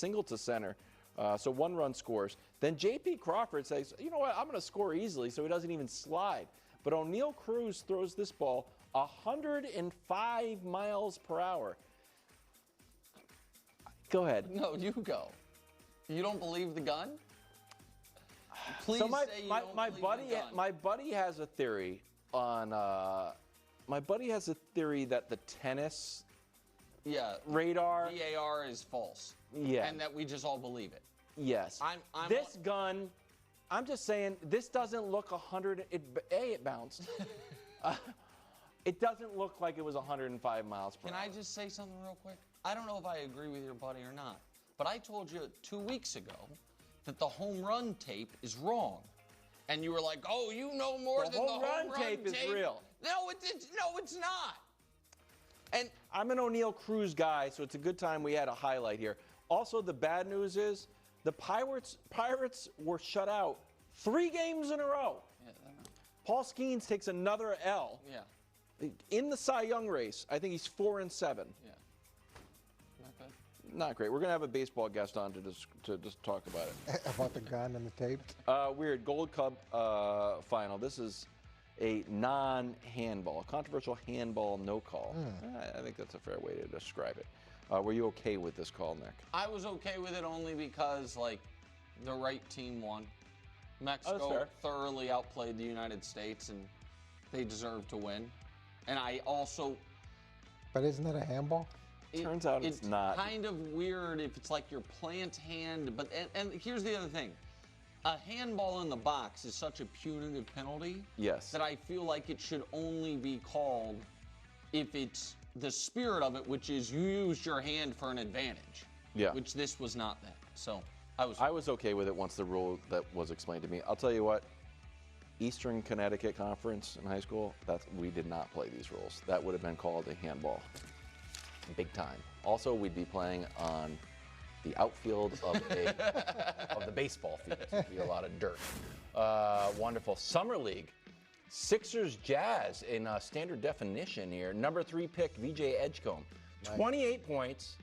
single to center. So 1 run scores. Then J.P. Crawford says, you know what, I'm going to score easily, so he doesn't even slide. But O'Neal Cruz throws this ball 105 miles per hour. Go ahead. No, you go. You don't believe the gun? Please so say you don't believe the gun. My buddy has a theory on. My buddy has a theory that the tennis radar VAR is false. Yeah. And that we just all believe it. Yes. This gun, I'm just saying, this doesn't look 100. It bounced. It doesn't look like it was 105 miles per hour. Can I just say something real quick? I don't know if I agree with your buddy or not, but I told you 2 weeks ago that the home run tape is wrong. And you were like, oh, you know more than the home run tape is real. No, it's not. And I'm an O'Neal Cruz guy, so it's a good time we had a highlight here. Also, the bad news is the Pirates were shut out 3 games in a row. Yeah, Paul Skeens takes another L. Yeah. In the Cy Young race, I think he's 4-7. Yeah. Not good. Not great. We're going to have a baseball guest on to just talk about it. About the gun and the tape? Weird. Gold Cup final. This is a non-handball, controversial handball no call. I think that's a fair way to describe it. Were you okay with this call, Nick? I was okay with it only because, like, the Wright team won. Mexico thoroughly outplayed the United States, and they deserve to win. And I also... But isn't that a handball? Turns out it's not. It's kind of weird if it's like your plant hand, but and here's the other thing. A handball in the box is such a punitive penalty that I feel like it should only be called if it's the spirit of it, which is you used your hand for an advantage. Yeah. Which this was not that. So I was okay with it once the rule that was explained to me. I'll tell you what, Eastern Connecticut Conference in high school, we did not play these rules. That would have been called a handball. Big time. Also, we'd be playing on the outfield of the baseball field. It'd be a lot of dirt. Wonderful. Summer League. Sixers Jazz in standard definition here. Number 3 pick, VJ Edgecombe. Nice. 28 points,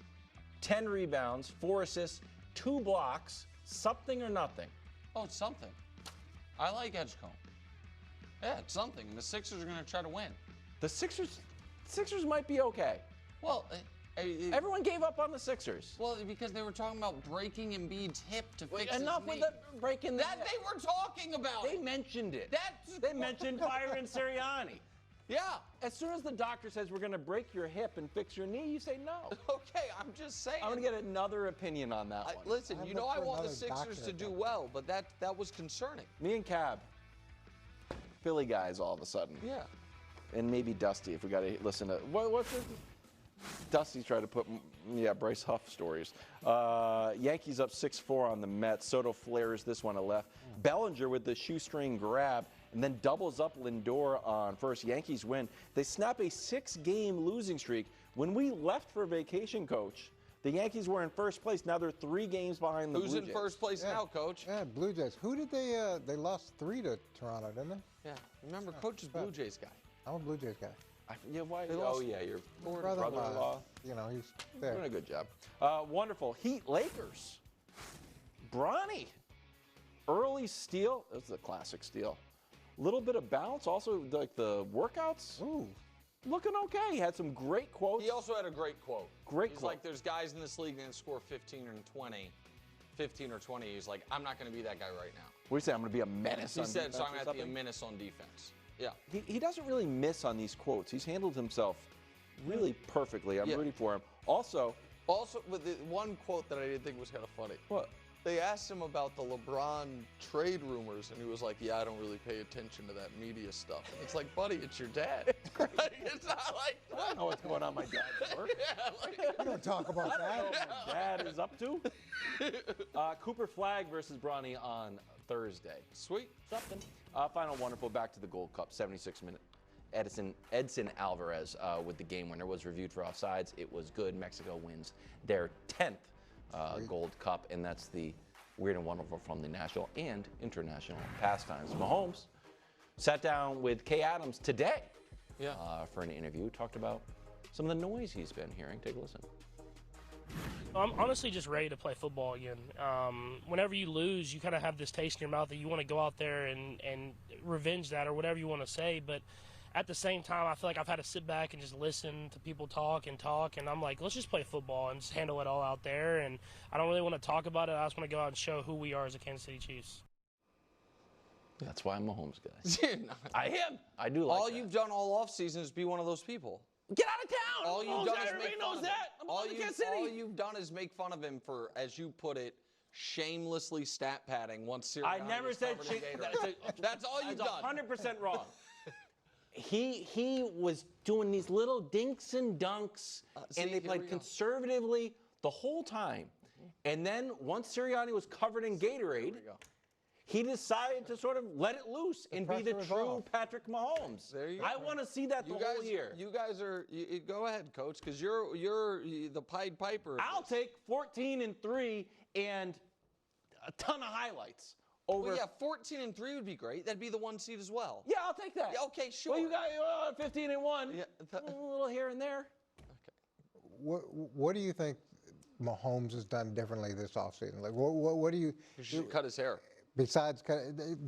10 rebounds, 4 assists, 2 blocks, something or nothing. Oh, it's something. I like Edgecombe. Yeah, it's something. And the Sixers are going to try to win. The Sixers might be okay. Well, everyone gave up on the Sixers. Well, because they were talking about breaking Embiid's hip to fix enough his knee. with the breaking the hip. They were talking about They mentioned it. They mentioned Byron Sirianni. Yeah. As soon as the doctor says we're going to break your hip and fix your knee, you say no. Okay, I'm just saying. I'm going to get another opinion on that one. Listen, you know I want the Sixers to do well, but that was concerning. Me and Cab, Philly guys all of a sudden. Yeah. And maybe Dusty if we got to listen to what's it? Dusty's trying to put, Bryce Huff stories. Yankees up 6-4 on the Mets. Soto flares this one to left. Bellinger with the shoestring grab and then doubles up Lindor on first. Yankees win. They snap a 6-game losing streak. When we left for vacation, Coach, the Yankees were in first place. Now they're 3 games behind the Blue Jays. Who's in first place now, Coach? Yeah, Blue Jays. Who did they lost 3 to Toronto, didn't they? Yeah. Remember, Coach is Blue Jays guy. I'm a Blue Jays guy. Why? Your brother-in-law. You know, he's there. Doing a good job. Wonderful. Heat Lakers. Bronny. Early steal. This is a classic steal. Little bit of bounce. Also, like the workouts. Ooh. Looking okay. He had some great quotes. He also had a great quote. He's like, there's guys in this league that can score 15 or 20. He's like, I'm not going to be that guy right now. What do you say? I'm going to be a menace on defense. He said, so I'm going to be a menace on defense. Yeah. He doesn't really miss on these quotes. He's handled himself really perfectly. I'm rooting for him. Also, with the one quote that I didn't think was kind of funny. What? They asked him about the LeBron trade rumors, and he was like, yeah, I don't really pay attention to that media stuff. And it's like, buddy, it's your dad. It's not like, I don't know what's going on my dad's work. We don't talk about that. I don't know what my dad is up to. Cooper Flagg versus Bronny on Thursday. Sweet. Something. Final wonderful. Back to the Gold Cup. 76-minute. Edson Alvarez with the game winner was reviewed for offsides. It was good. Mexico wins their 10th Gold Cup, and that's the weird and wonderful from the national and international pastimes. Mahomes sat down with Kay Adams today for an interview. Talked about some of the noise he's been hearing. Take a listen. I'm honestly just ready to play football again. Whenever you lose, you kind of have this taste in your mouth that you want to go out there and revenge that or whatever you want to say. But at the same time, I feel like I've had to sit back and just listen to people talk. And I'm like, let's just play football and just handle it all out there. And I don't really want to talk about it. I just want to go out and show who we are as a Kansas City Chiefs. That's why I'm a Mahomes guy. I am. I do like all that. You've done all offseason is be one of those people. Get out of town! All you've done is make fun of him. All you've done is make fun of him for, as you put it, shamelessly stat padding once Sirianni I never said That's all you've done. 100% wrong. He was doing these little dinks and dunks, and they played conservatively the whole time. And then once Sirianni was covered in Gatorade, he decided to sort of let it loose and be the true Patrick Mahomes. There you go. I want to see that the whole year. You guys are go ahead, Coach, because you're the Pied Piper. I'll take 14-3 and a ton of highlights. Well, yeah, 14-3 would be great. That'd be the 1 seed as well. Yeah, I'll take that. Yeah, okay, sure. Well, you got 15-1. Yeah, a little here and there. Okay. What do you think Mahomes has done differently this offseason? Like, what do you? He should cut his hair. Besides,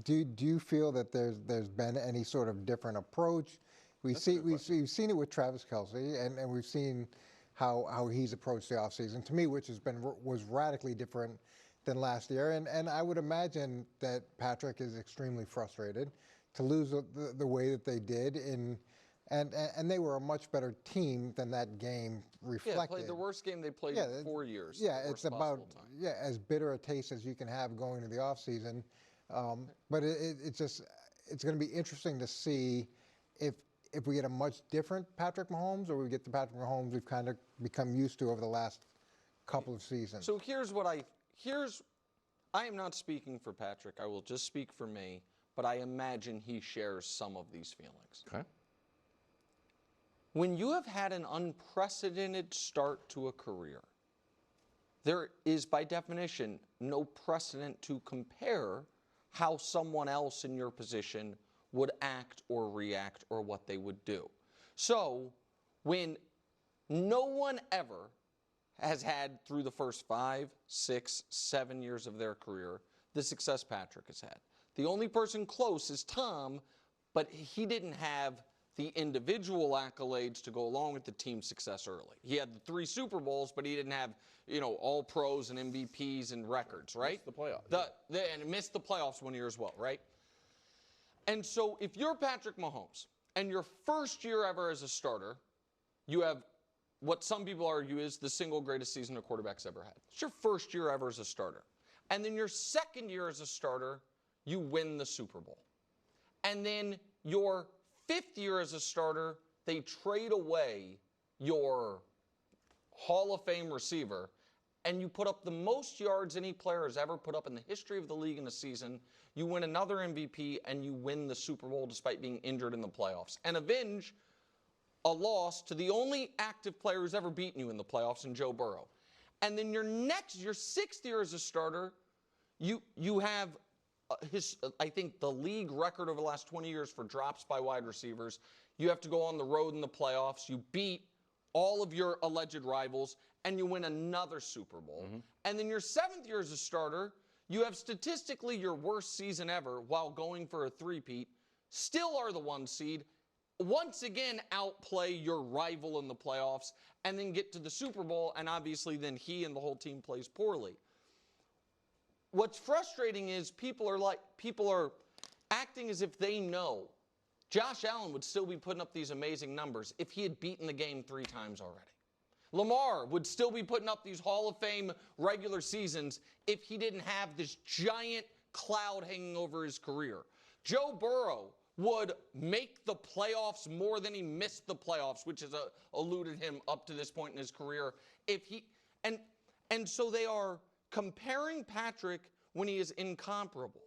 do you feel that there's been any sort of different approach? We've seen it with Travis Kelce, and we've seen how he's approached the offseason, to me, which was radically different than last year. And I would imagine that Patrick is extremely frustrated to lose the way that they did and they were a much better team than that game reflected. Yeah, played the worst game they played in 4 years. Yeah, it's about as bitter a taste as you can have going to the offseason. But it's going to be interesting to see if we get a much different Patrick Mahomes or we get the Patrick Mahomes we've kind of become used to over the last couple of seasons. So I am not speaking for Patrick. I will just speak for me, but I imagine he shares some of these feelings. Okay. When you have had an unprecedented start to a career, there is, by definition, no precedent to compare how someone else in your position would act or react or what they would do. So, when no one ever has had, through the first 5, 6, 7 years of their career, the success Patrick has had. The only person close is Tom, but he didn't have the individual accolades to go along with the team success early. He had the 3 Super Bowls, but he didn't have, all pros and MVPs and records, right? Missed the playoffs. And missed the playoffs 1 year as well, right? And so if you're Patrick Mahomes and your first year ever as a starter, you have what some people argue is the single greatest season a quarterback's ever had. It's your first year ever as a starter. And then your second year as a starter, you win the Super Bowl. And then your 5th year as a starter, they trade away your Hall of Fame receiver, and you put up the most yards any player has ever put up in the history of the league in a season. You win another MVP, and you win the Super Bowl despite being injured in the playoffs. And avenge a loss to the only active player who's ever beaten you in the playoffs, in Joe Burrow. And then your 6th year as a starter, you have I think the league record over the last 20 years for drops by wide receivers. You have to go on the road in the playoffs. You beat all of your alleged rivals, and you win another Super Bowl. Mm-hmm. And then your 7th year as a starter, you have statistically your worst season ever while going for a three-peat, still are the 1 seed, once again outplay your rival in the playoffs, and then get to the Super Bowl, and obviously then he and the whole team plays poorly. What's frustrating is people are acting as if they know Josh Allen would still be putting up these amazing numbers if he had beaten the game 3 times already. Lamar would still be putting up these Hall of Fame regular seasons if he didn't have this giant cloud hanging over his career. Joe Burrow would make the playoffs more than he missed the playoffs, which has eluded him up to this point in his career. And so they are comparing Patrick when he is incomparable.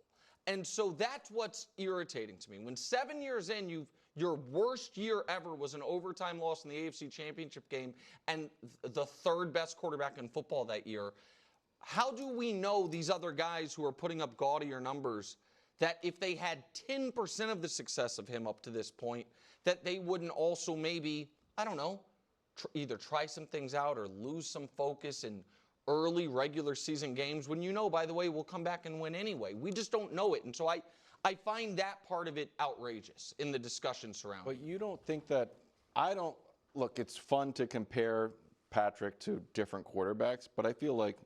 And so that's what's irritating to me. When 7 years in, your worst year ever was an overtime loss in the AFC Championship game and the 3rd best quarterback in football that year, how do we know these other guys who are putting up gaudier numbers that if they had 10% of the success of him up to this point, that they wouldn't also maybe, I don't know, either try some things out or lose some focus and early regular season games when you know, by the way, we'll come back and win anyway. We just don't know it. And so I find that part of it outrageous in the discussion surrounding it. But you don't think that, look, it's fun to compare Patrick to different quarterbacks, but I feel like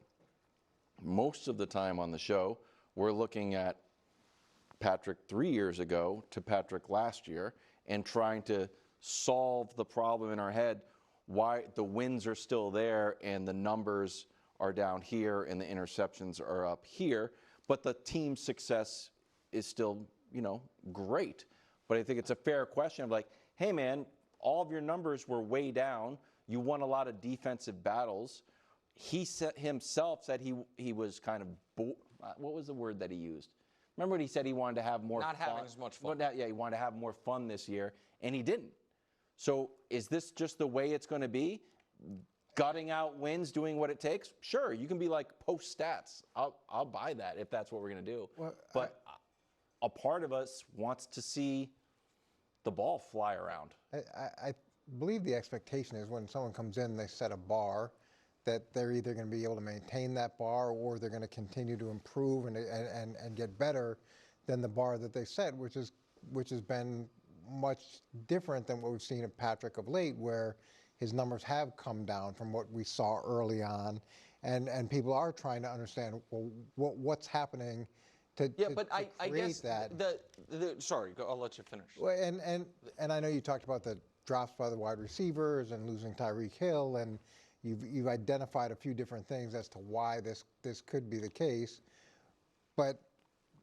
most of the time on the show, we're looking at Patrick 3 years ago to Patrick last year and trying to solve the problem in our head, why the wins are still there and the numbers are down here and the interceptions are up here, but the team's success is still, great. But I think it's a fair question of like, hey man, all of your numbers were way down. You won a lot of defensive battles. He himself said he was kind of, what was the word that he used? Remember when he said he wanted to have more fun? Not having as much fun. Yeah, he wanted to have more fun this year, and he didn't. So is this just the way it's going to be? Gutting out wins, doing what it takes? Sure, you can be like post stats. I'll buy that if that's what we're going to do. Well, but a part of us wants to see the ball fly around. I believe the expectation is when someone comes in, they set a bar, that they're either going to be able to maintain that bar or they're going to continue to improve and get better than the bar that they set, which has been much different than what we've seen of Patrick of late, where his numbers have come down from what we saw early on, and people are trying to understand, well, what's happening to I guess that. Sorry, I'll let you finish. Well, and I know you talked about the drops by the wide receivers and losing Tyreek Hill, and you've identified a few different things as to why this could be the case. But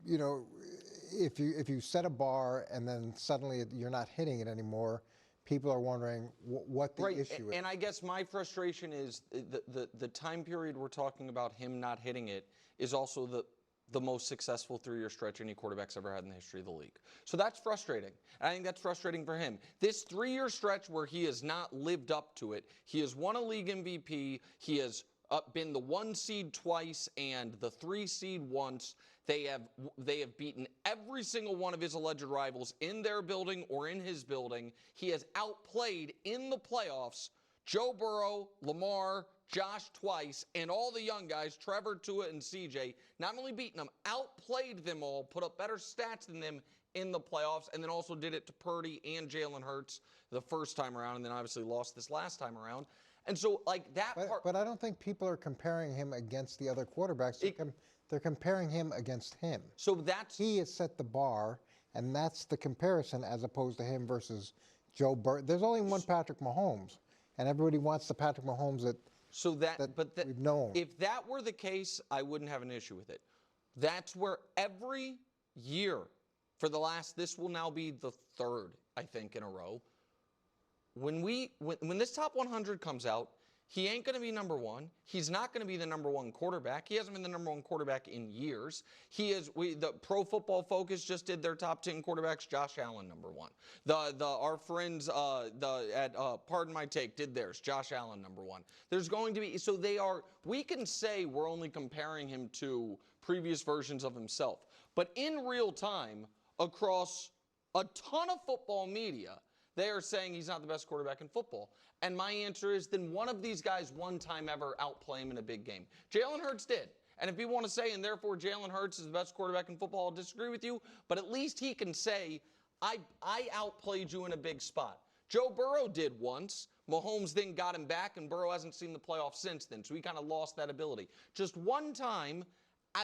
if you set a bar and then suddenly you're not hitting it anymore, people are wondering what the issue is. And I guess my frustration is the time period we're talking about him not hitting it is also the most successful 3-year stretch any quarterback's ever had in the history of the league. So that's frustrating. And I think that's frustrating for him. This 3-year stretch where he has not lived up to it, he has won a league MVP, he has been the 1 seed twice and the 3 seed once. They have beaten every single one of his alleged rivals in their building or in his building. He has outplayed in the playoffs Joe Burrow, Lamar, Josh twice, and all the young guys, Trevor, Tua, and CJ, not only beaten them, outplayed them all, put up better stats than them in the playoffs, and then also did it to Purdy and Jalen Hurts the first time around, and then obviously lost this last time around. And so, like, that part... But I don't think people are comparing him against the other quarterbacks. They're comparing him against him. So that's... He has set the bar, and that's the comparison as opposed to him versus Joe Burrow. There's only one Patrick Mahomes, and everybody wants the Patrick Mahomes that we've known. If that were the case, I wouldn't have an issue with it. That's where every year for the last, this will now be the 3rd, I think, in a row. When this top 100 comes out, he ain't going to be number 1. He's not going to be the number 1 quarterback. He hasn't been the number 1 quarterback in years. The Pro Football Focus just did their top 10 quarterbacks. Josh Allen, number 1. Our friends at Pardon My Take did theirs. Josh Allen, number 1. There's going to be, we can say we're only comparing him to previous versions of himself. But in real time, across a ton of football media, they are saying he's not the best quarterback in football. And my answer is, then one of these guys one time ever outplay him in a big game. Jalen Hurts did. And if you want to say, and therefore Jalen Hurts is the best quarterback in football, I'll disagree with you. But at least he can say, I outplayed you in a big spot. Joe Burrow did once. Mahomes then got him back, and Burrow hasn't seen the playoffs since then. So he kind of lost that ability. Just one time,